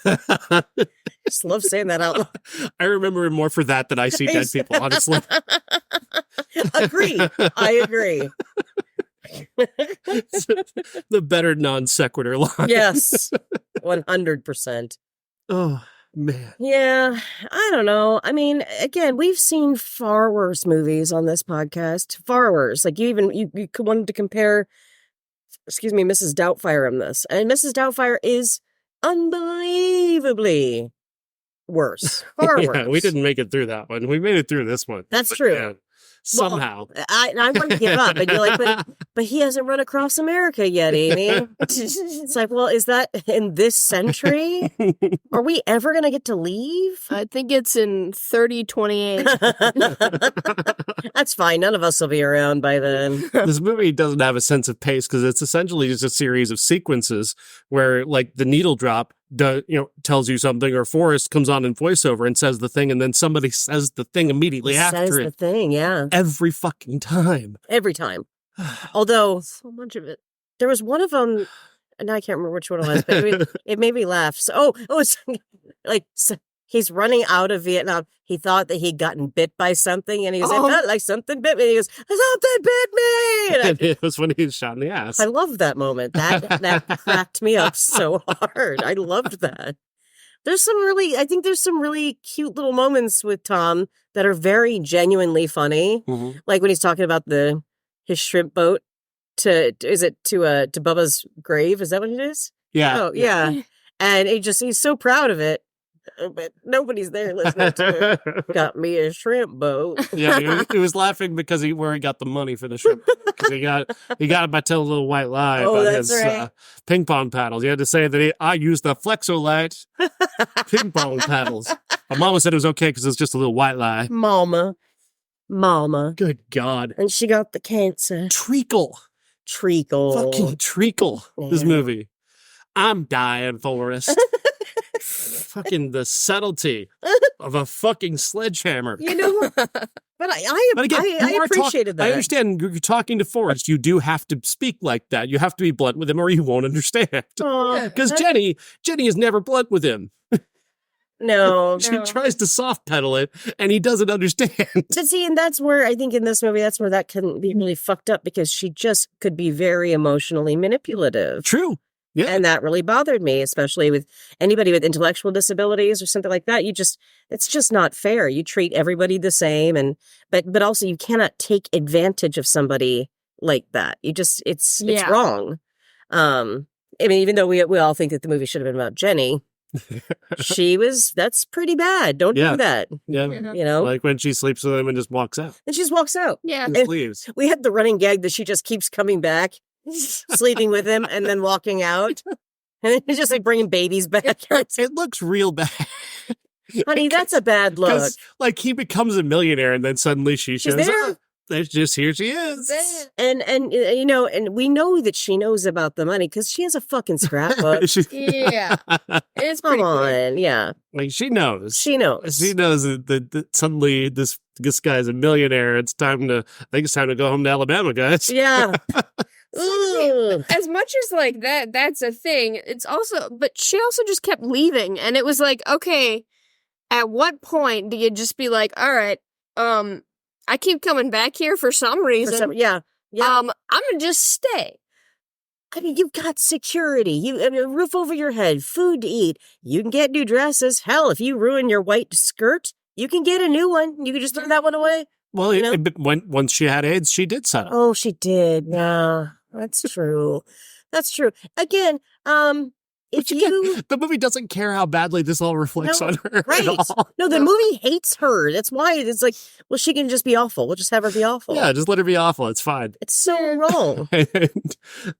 Just love saying that out loud. I remember him more for that than I see dead people, honestly. I agree. The better non sequitur line. Yes. 100%. Oh, man. Yeah, I don't know. I mean, again, we've seen far worse movies on this podcast. Far worse. Like you wanted to compare, Mrs. Doubtfire in this. And Mrs. Doubtfire is unbelievably worse. Far worse. We didn't make it through that one. We made it through this one. That's true. Yeah, somehow. Well, I want to give up. And you're like, but he hasn't run across America yet, Amy. It's like, well, is that in this century? Are we ever going to get to leave? I think it's in 3028. That's fine. None of us will be around by then. This movie doesn't have a sense of pace because it's essentially just a series of sequences where, like, the needle drop tells you something, or Forrest comes on in voiceover and says the thing, and then somebody says the thing immediately after says it. The thing, yeah. Every fucking time. Every time. Although, so much of it. There was one of them, and I can't remember which one it was, but it made me laugh. So, it's like, he's running out of Vietnam. He thought that he'd gotten bit by something, and he was like something bit me. And he goes, something bit me! And it was when he was shot in the ass. I loved that moment. That cracked me up so hard. I loved that. There's some really cute little moments with Tom that are very genuinely funny. Mm-hmm. Like when he's talking about his shrimp boat to Bubba's grave. Is that what it is? Yeah. Oh, yeah. And he's so proud of it. But nobody's there listening to it. Got me a shrimp boat. Yeah, he was laughing because where he got the money for the shrimp. Because he got it by telling a little white lie about his ping pong paddles. He had to say that I used the Flexolite ping pong paddles. My mama said it was okay because it was just a little white lie. Mama. Mama. Good God. And she got the cancer. Treacle. Fucking treacle. Yeah. This movie. I'm dying, Forrest. Fucking the subtlety of a fucking sledgehammer. You know what? But I appreciated that. I understand you're talking to Forrest. You do have to speak like that. You have to be blunt with him or you won't understand. Because Jenny is never blunt with him. No. She tries to soft pedal it and he doesn't understand. But see, and that's where I think in this movie, that's where that can be really fucked up because she just could be very emotionally manipulative. True. Yeah. And that really bothered me, especially with anybody with intellectual disabilities or something like that. It's just not fair. You treat everybody the same. But also you cannot take advantage of somebody like that. It's wrong. I mean, even though we all think that the movie should have been about Jenny, that's pretty bad. Don't do that. Yeah. You know? Like when she sleeps with him and just walks out. And she just walks out. Yeah. And leaves. We had the running gag that she just keeps coming back. Sleeping with him and then walking out. And then he's just like bringing babies back. It looks real bad. Honey, that's a bad look. Like he becomes a millionaire and then suddenly she shows there. up. There's just here she is. And you know, and we know that she knows about the money because she has a fucking scrapbook. Yeah. It's Come on, yeah. Like she knows. She knows. She knows that suddenly this guy's a millionaire. I think it's time to go home to Alabama, guys. Yeah. As much as like that's a thing, but she also just kept leaving. And it was like, okay, at what point do you just be like, all right, I keep coming back here for some reason. Yeah. I'm gonna just stay. I mean, you've got security, a roof over your head, food to eat. You can get new dresses. Hell, if you ruin your white skirt, you can get a new one. You can just throw that one away. Well, once she had AIDS, she did settle. Oh, she did. Yeah, that's true. That's true. Again, the movie doesn't care how badly this all reflects on her. Right. At all. No, the movie hates her. That's why it's like, well, she can just be awful. We'll just have her be awful. Yeah, just let her be awful. It's fine. It's so wrong.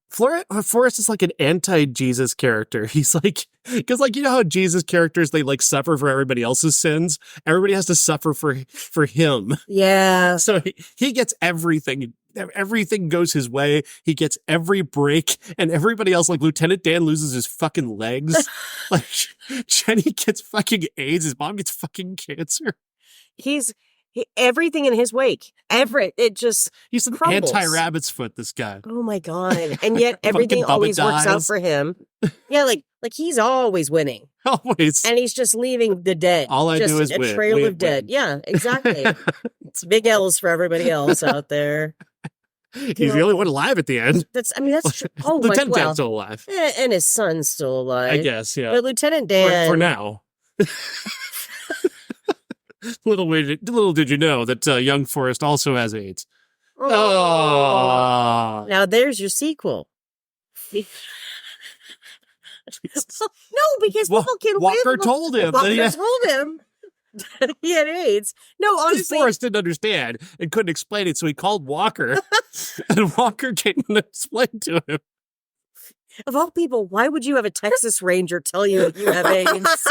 Forrest is like an anti-Jesus character. He's like, because like, you know how Jesus characters, they like suffer for everybody else's sins? Everybody has to suffer for him. Yeah. So he gets everything. Everything goes his way. He gets every break, and everybody else, like Lieutenant Dan, loses his fucking legs. Like Jenny gets fucking AIDS. His mom gets fucking cancer. Everything in his wake. He's an anti-rabbit's foot. This guy. Oh my god! And yet everything always works out for him. Yeah, like he's always winning. Always. And he's just leaving the dead. All I do is win. A trail of dead. Yeah, exactly. It's big L's for everybody else out there. He's the only one alive at the end. That's true. Oh, Lieutenant Dan's still alive. And his son's still alive. I guess, yeah. But Lieutenant Dan... For now. Little did you know that young Forrest also has AIDS. Oh. Now there's your sequel. No, because people can Walker told him. Walker told him that he had AIDS. No, honestly. Forrest didn't understand and couldn't explain it, so he called Walker. And Walker came and explained to him. Of all people, why would you have a Texas Ranger tell you that you have AIDS?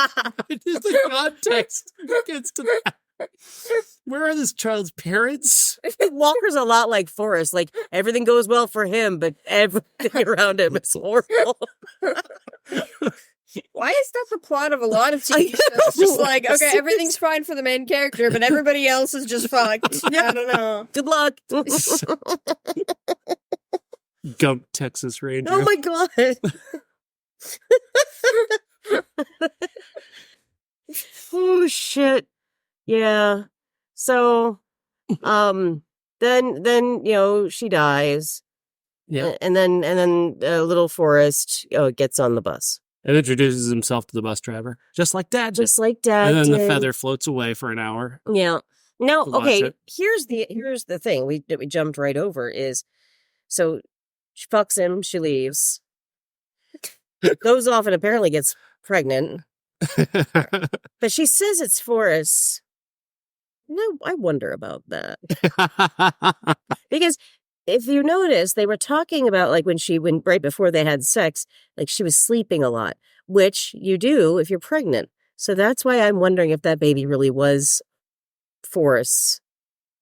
It is the context gets to that. Where are this child's parents? Walker's a lot like Forrest. Like, everything goes well for him, but everything around him is horrible. Why is that the plot of a lot of TV shows? Just like, okay, everything's fine for the main character, but everybody else is just fucked. I don't know. Good luck. Gump, Texas Ranger. Oh my god. Oh shit. Yeah. So, then she dies. Yeah. And then little Forrest gets on the bus. And introduces himself to the bus driver. Just like Dad. Just like Dad. And then the feather floats away for an hour. Yeah. No, okay. Here's the thing we jumped right over is, so she fucks him, she leaves, goes off and apparently gets pregnant. But she says it's Forrest. No, I wonder about that. Because if you notice, they were talking about like when right before they had sex, like she was sleeping a lot, which you do if you're pregnant. So that's why I'm wondering if that baby really was Forrest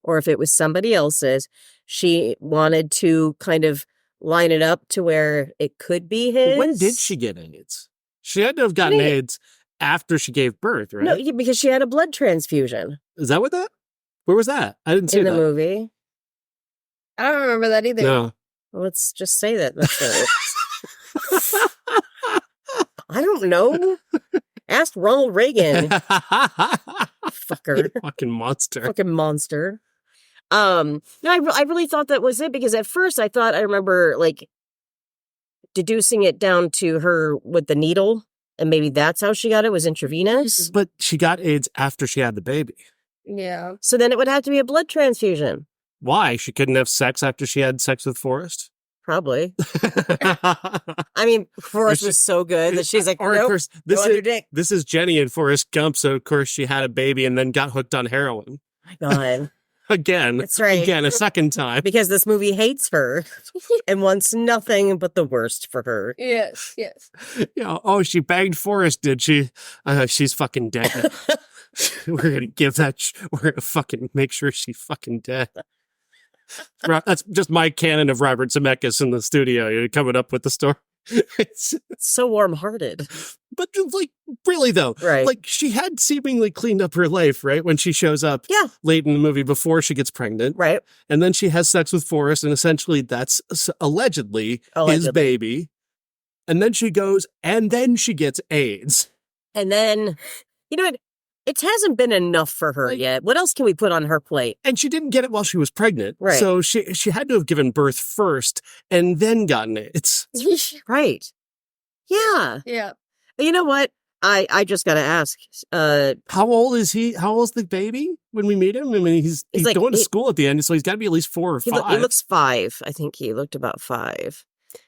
or if it was somebody else's, she wanted to kind of line it up to where it could be his. When did she get AIDS? She had to have gotten AIDS after she gave birth, right? No, because she had a blood transfusion. Is that what that? Where was that? I didn't see that. In the movie. I don't remember that either. No. Well, let's just say that. That's it. I don't know. Ask Ronald Reagan. Fucker. Fucking monster. Fucking monster. No, I really thought that was it, because at first I remember like deducing it down to her with the needle, and maybe that's how she got it, was intravenous. But she got AIDS after she had the baby. Yeah. So then it would have to be a blood transfusion. Why? She couldn't have sex after she had sex with Forrest? Probably. I mean, Forrest was so good that she's like, nope, of course, dick. This is Jenny and Forrest Gump, so of course she had a baby and then got hooked on heroin. My God. Again. That's right. Again, a second time. Because this movie hates her and wants nothing but the worst for her. Yes, yes. Yeah. Oh, she banged Forrest, did she? She's fucking dead. We're going to fucking make sure she's fucking dead. That's just my canon of Robert Zemeckis in the studio. You're coming up with the story. It's so warm-hearted. But like, really though, right? Like she had seemingly cleaned up her life, right? When she shows up late in the movie before she gets pregnant. Right. And then she has sex with Forrest, and essentially that's allegedly his baby. And then she goes, and then she gets AIDS. And then, you know what? It hasn't been enough for her yet. What else can we put on her plate? And she didn't get it while she was pregnant. Right. So she had to have given birth first and then gotten it. It's right. Yeah. Yeah. You know what? I just got to ask. How old is he? How old's the baby when we meet him? I mean, he's like, going to school at the end, so he's got to be at least 4 or 5. He looks 5. I think he looked about 5.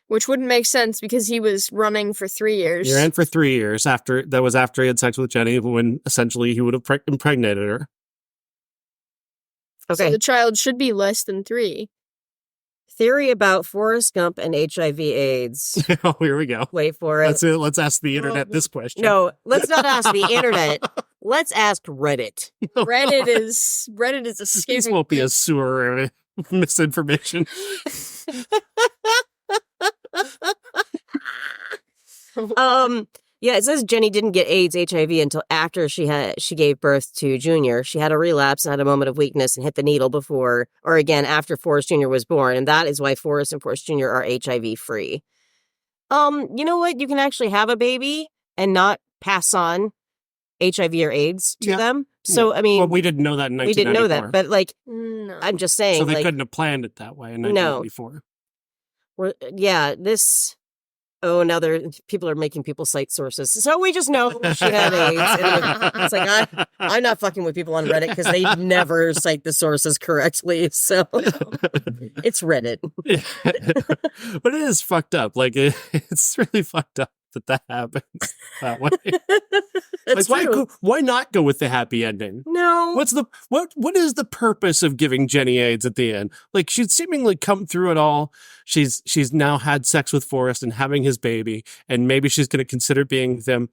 Which wouldn't make sense because he was running for 3 years. He ran for 3 years after he had sex with Jenny, when essentially he would have impregnated her. Okay. So the child should be less than 3. Theory about Forrest Gump and HIV/AIDS. Oh, here we go. Wait for it. Let's ask the internet this question. No, let's not ask the internet. Let's ask Reddit. Reddit is a scary. This won't be a sewer of misinformation. Yeah, it says Jenny didn't get AIDS, HIV until after she gave birth to Junior. She had a relapse and had a moment of weakness and hit the needle after Forrest Jr. was born, and that is why Forrest and Forrest Jr. are HIV free. You know what? You can actually have a baby and not pass on HIV or AIDS to them. So I mean, well, we didn't know that in 1994. We didn't know that, but like, no. I'm just saying, so they couldn't have planned it that way in 1994. Oh, now people are making people cite sources. So we just know she had AIDS. And it's like, I'm not fucking with people on Reddit because they never cite the sources correctly. So it's Reddit. But it is fucked up. Like, it's really fucked up that happens that way. Why not go with the happy ending? No. What is the purpose of giving Jenny AIDS at the end? Like, she's seemingly come through it all. She's now had sex with Forrest and having his baby, and maybe she's going to consider being with him.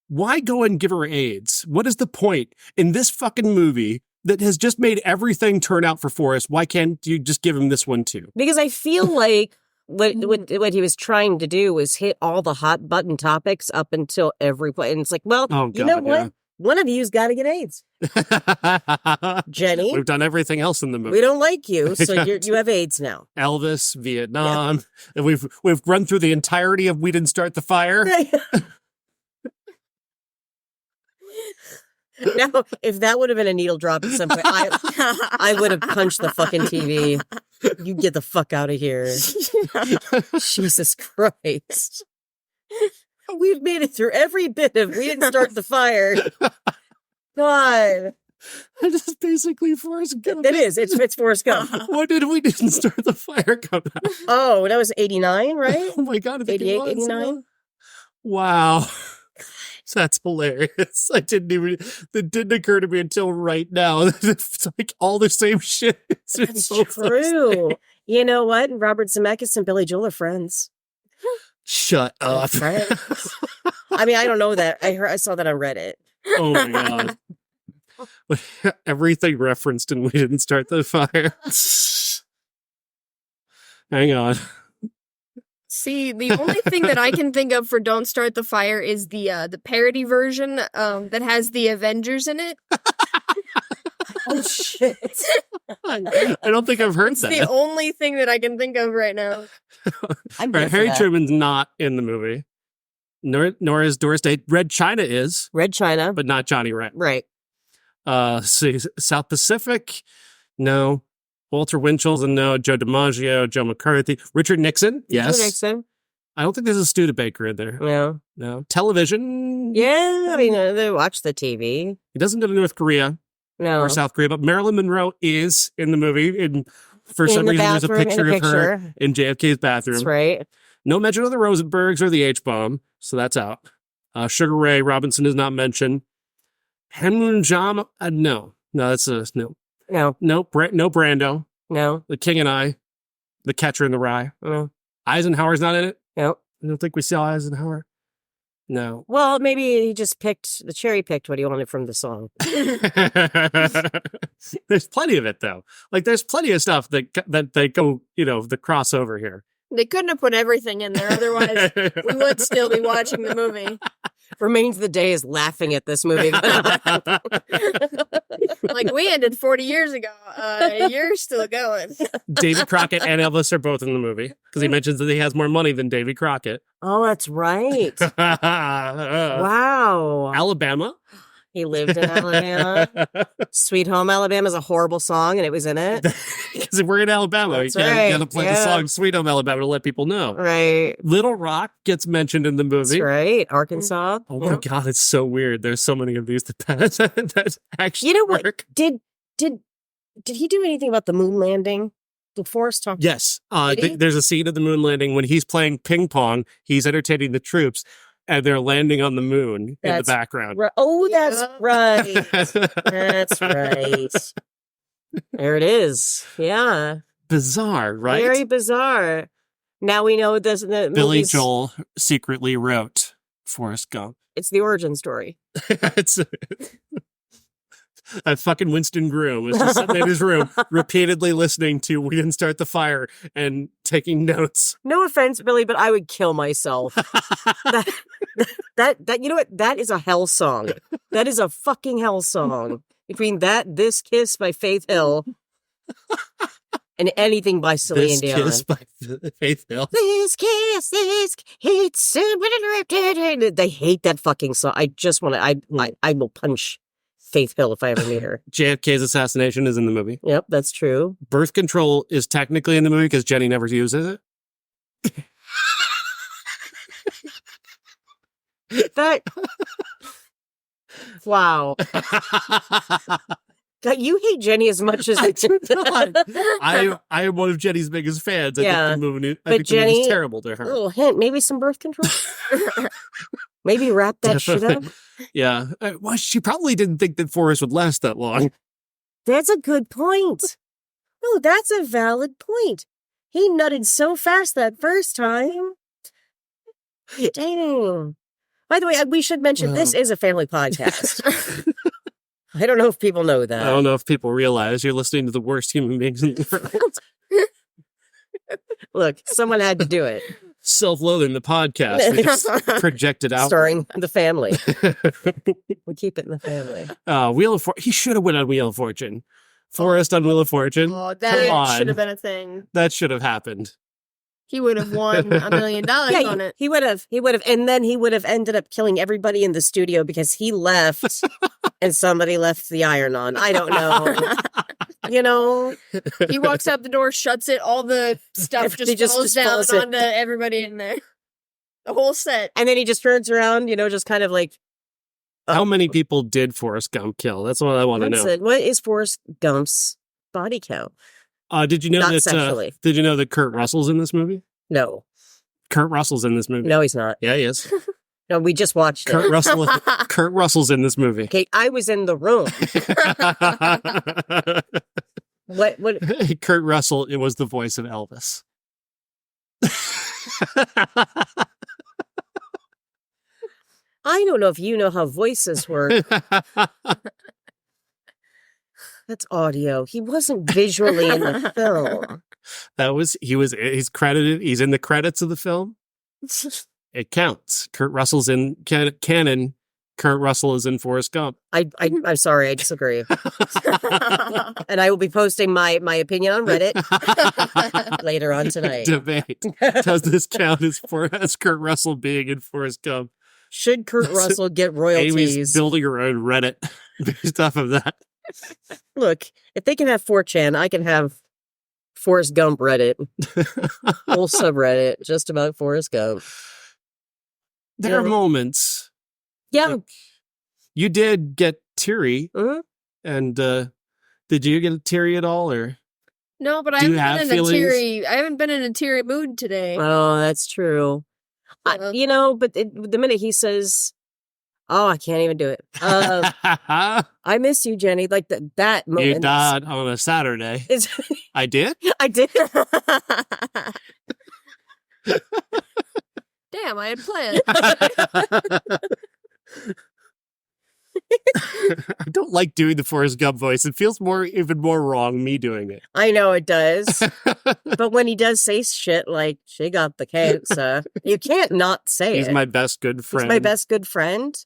Why go and give her AIDS? What is the point in this fucking movie that has just made everything turn out for Forrest? Why can't you just give him this one too? Because I feel like what he was trying to do was hit all the hot button topics up until every point. And it's like, well, you know what? One of you's got to get AIDS. Jenny. We've done everything else in the movie. We don't like you, so you have AIDS now. Elvis, Vietnam. Yeah. And we've run through the entirety of We Didn't Start the Fire. Now, if that would have been a needle drop at some point, I would have punched the fucking TV. You get the fuck out of here. Jesus Christ. We've made it through every bit of We Didn't Start the Fire. God. It is basically Forrest Gump. It is. It's Forrest Gump. What did We Didn't Start the Fire come out? Oh, that was 89, right? Oh my God. 88, 89? Wow. That's hilarious. That didn't occur to me until right now. It's like all the same shit. That's true. You know what? Robert Zemeckis and Billy Joel are friends. Shut up. Friends. I mean, I don't know that. I saw that on Reddit. Oh my God. Everything referenced in We Didn't Start the Fire. Hang on. See, the only thing that I can think of for Don't Start the Fire is the parody version that has the Avengers in it. Oh, shit. I don't think I've heard It's that. the only thing that I can think of right now. Right, Harry Truman's not in the movie. Nor is Doris Day. Red China is. Red China. But not Johnny Wright. Right. See, South Pacific, no. Walter Winchell's a no. Joe DiMaggio, Joe McCarthy. Richard Nixon, yes. Richard Nixon. I don't think there's a Studebaker in there. No. No. Television. Yeah, I mean, they watch the TV. He doesn't go to North Korea or South Korea, but Marilyn Monroe is in the movie. For some reason, there's a picture of her in JFK's bathroom. That's right. No mention of the Rosenbergs or the H-bomb, so that's out. Sugar Ray Robinson is not mentioned. Henry Jam, no. No, that's a no. No. No Brando. No. The King and I. The Catcher in the Rye. No. Eisenhower's not in it? No. I don't think we saw Eisenhower. No. Well, maybe he just cherry picked what he wanted from the song. There's plenty of it, though. Like, there's plenty of stuff that they go, the crossover here. They couldn't have put everything in there, otherwise we would still be watching the movie. Remains the day is laughing at this movie. Like, we ended 40 years ago. You're still going. Davy Crockett and Elvis are both in the movie because he mentions that he has more money than Davy Crockett. Oh, that's right. Wow. Alabama. He lived in Alabama. Sweet Home Alabama is a horrible song, and it was in it. Because if we're in Alabama, you got to play the song Sweet Home Alabama to let people know. Right. Little Rock gets mentioned in the movie. That's right. Arkansas. Oh my God, it's so weird. There's so many of these that actually work. What? Did he do anything about the moon landing? Did Forrest talk? Yes. There's a scene of the moon landing when he's playing ping pong. He's entertaining the troops. And they're landing on the moon in the background. Oh, that's right. That's right. There it is. Yeah. Bizarre, right? Very bizarre. Now we know this. Billy Joel secretly wrote Forrest Gump. It's the origin story. It's that fucking Winston Groom was just sitting in his room repeatedly listening to We Didn't Start the Fire and taking notes. No offense, Billy, but I would kill myself. that you know what? That is a hell song. That is a fucking hell song. Between that, This Kiss by Faith Hill, and anything by Celine Dion. This Kiss by Faith Hill. This kiss, it's they hate that fucking song. I just want to. I will punch Faith Hill if I ever meet her. JFK's assassination is in the movie. Yep, that's true. Birth control is technically in the movie because Jenny never uses it. Wow. God, you hate Jenny as much as I do. I am one of Jenny's biggest fans. I think the movie is terrible to her. A little hint, maybe some birth control. Maybe wrap that shit up. Yeah. Well, she probably didn't think that Forrest would last that long. That's a good point. No, that's a valid point. He nutted so fast that first time. Dang. By the way, we should mention this is a family podcast. I don't know if people know that. I don't know if people realize you're listening to the worst human beings in the world. Look, someone had to do it. Self-loathing the podcast. We just projected out. Starring the family. We keep it in the family. Wheel of Fortune. He should have went on Wheel of Fortune. Forrest on Wheel of Fortune. Oh, that should have been a thing. That should have happened. He would have won $1 million on it. He would have. And then he would have ended up killing everybody in the studio because he left and somebody left the iron on. I don't know. He walks out the door, shuts it, all the stuff just falls down onto everybody in there. The whole set. And then he just turns around, just kind of like. How many people did Forrest Gump kill? That's what I want to know. What is Forrest Gump's body count? Did you know that Kurt Russell's in this movie? No. Kurt Russell's in this movie. No, he's not. Yeah, he is. No, we just watched Kurt Russell's in this movie. Okay, I was in the room. What? Kurt Russell, it was the voice of Elvis. I don't know if you know how voices work. That's audio. He wasn't visually in the film. He's credited. He's in the credits of the film. It counts. Kurt Russell's in canon. Kurt Russell is in Forrest Gump. I'm sorry, I disagree. And I will be posting my opinion on Reddit later on tonight. Debate. Does this count as Kurt Russell being in Forrest Gump? Should Kurt Russell get royalties? Amy's building her own Reddit based off of that. Look, if they can have 4chan, I can have Forrest Gump Reddit. Whole subreddit just about Forrest Gump. There are moments. Yeah. Like, you did get teary. Mm-hmm. And did you get teary at all? Or no, but I haven't been in a teary mood today. Oh, that's true. But the minute he says, "Oh, I can't even do it," I miss you, Jenny. Like that moment. You died on a Saturday. I did. I did. Damn, I had planned. I don't like doing the Forrest Gump voice. It feels even more wrong me doing it. I know it does. But when he does say shit like, "She got the cancer," you can't not say He's my best good friend. He's my best good friend.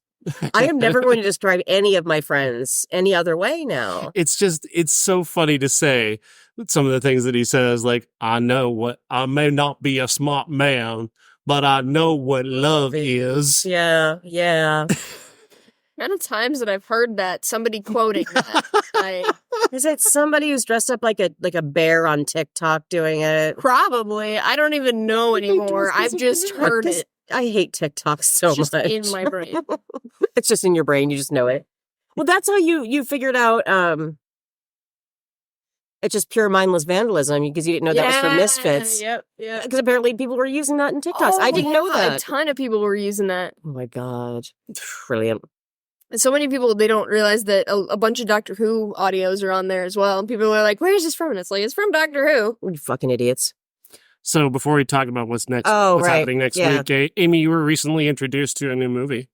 I am never going to describe any of my friends any other way now. It's so funny to say some of the things that he says, like, I may not be a smart man, but I know what love is. Yeah. Amount of times that I've heard that, somebody quoting that. Is it somebody who's dressed up like a bear on TikTok doing it? Probably. I don't even know anymore. I've just heard it. I hate TikTok so much. In my brain. It's just in your brain. You just know it. Well, that's how you figured out. It's just pure mindless vandalism because you didn't know that was from Misfits. Yep. Yeah. Because apparently people were using that in TikToks. I didn't know that. A ton of people were using that. Oh my God. Brilliant. And so many people, they don't realize that a bunch of Doctor Who audios are on there as well. And people are like, "Where's this from?" And it's like, it's from Doctor Who. You fucking idiots. So before we talk about what's happening next week, Amy, you were recently introduced to a new movie.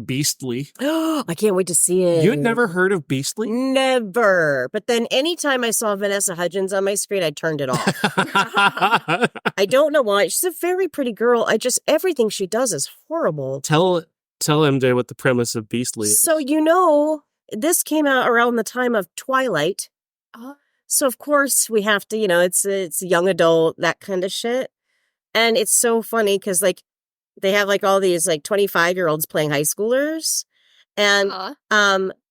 Beastly. I can't wait to see it. You had never heard of Beastly? Never. But then anytime I saw Vanessa Hudgens on my screen, I turned it off. I don't know why. She's a very pretty girl. Everything she does is horrible. Tell MJ what the premise of Beastly is. So, this came out around the time of Twilight. So, of course, we have to, it's young adult, that kind of shit. And it's so funny because, they have, all these, 25-year-olds playing high schoolers. And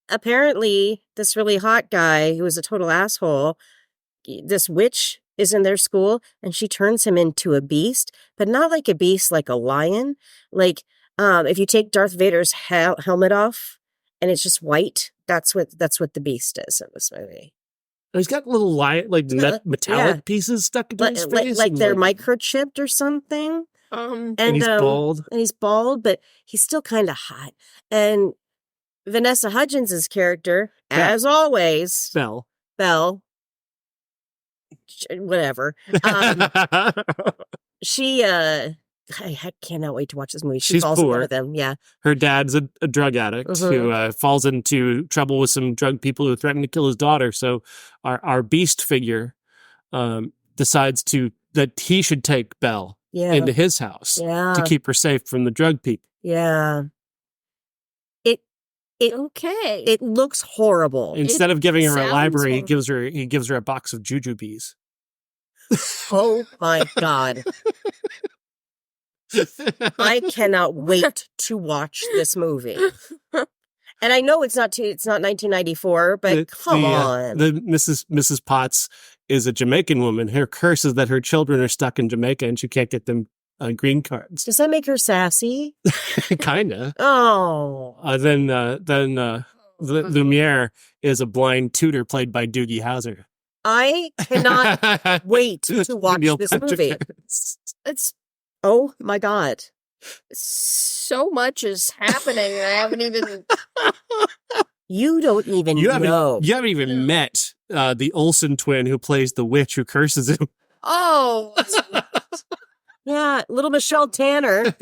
apparently, this really hot guy who is a total asshole, this witch is in their school, and she turns him into a beast. But not like a beast, like a lion. If you take Darth Vader's helmet off, and it's just white, that's what the beast is in this movie. He's got little metallic pieces stuck into his face. Like they're microchipped or something. And he's bald. And he's bald, but he's still kind of hot. And Vanessa Hudgens' character, as always, Belle, whatever. She, I cannot wait to watch this movie. She's falls poor. in love with him. Yeah. Her dad's a drug addict who falls into trouble with some drug people who threaten to kill his daughter. So our beast figure decides that he should take Belle into his house to keep her safe from the drug people. Yeah. It looks horrible. Instead of giving her a library, he gives her a box of jujubes. Oh my God. I cannot wait to watch this movie. And I know it's not 1994, but come on. The Mrs. Potts is a Jamaican woman. Her curse is that her children are stuck in Jamaica and she can't get them green cards. Does that make her sassy? Kinda. Oh. Then Lumiere is a blind tutor played by Doogie Howser. I cannot wait to watch this movie. Oh my God. So much is happening and I haven't even... You don't even know. You haven't even met the Olsen twin who plays the witch who curses him. Oh. Yeah, little Michelle Tanner,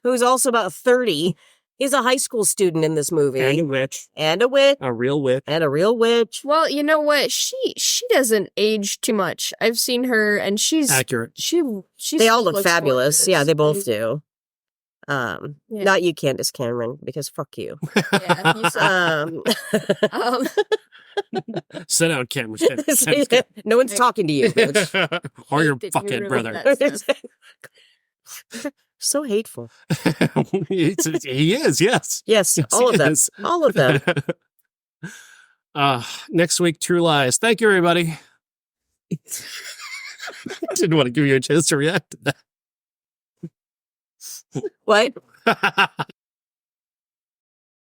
who's also about 30. He's a high school student in this movie. And a witch. And a witch. A real witch. And a real witch. Well, you know what? She doesn't age too much. I've seen her, and she's accurate. She's they all look looks fabulous. gorgeous. Yeah, they both do. Not you, Candace Cameron, because fuck you. Yeah, you saw- Sit down, Cameron. No one's talking to you, bitch. Or your Did you fucking ruin brother. that? So hateful. He is, yes. Yes, Yes, all he of them. is. All of them. Next week, True Lies. Thank you, everybody. Didn't want to give you a chance to react to What? that.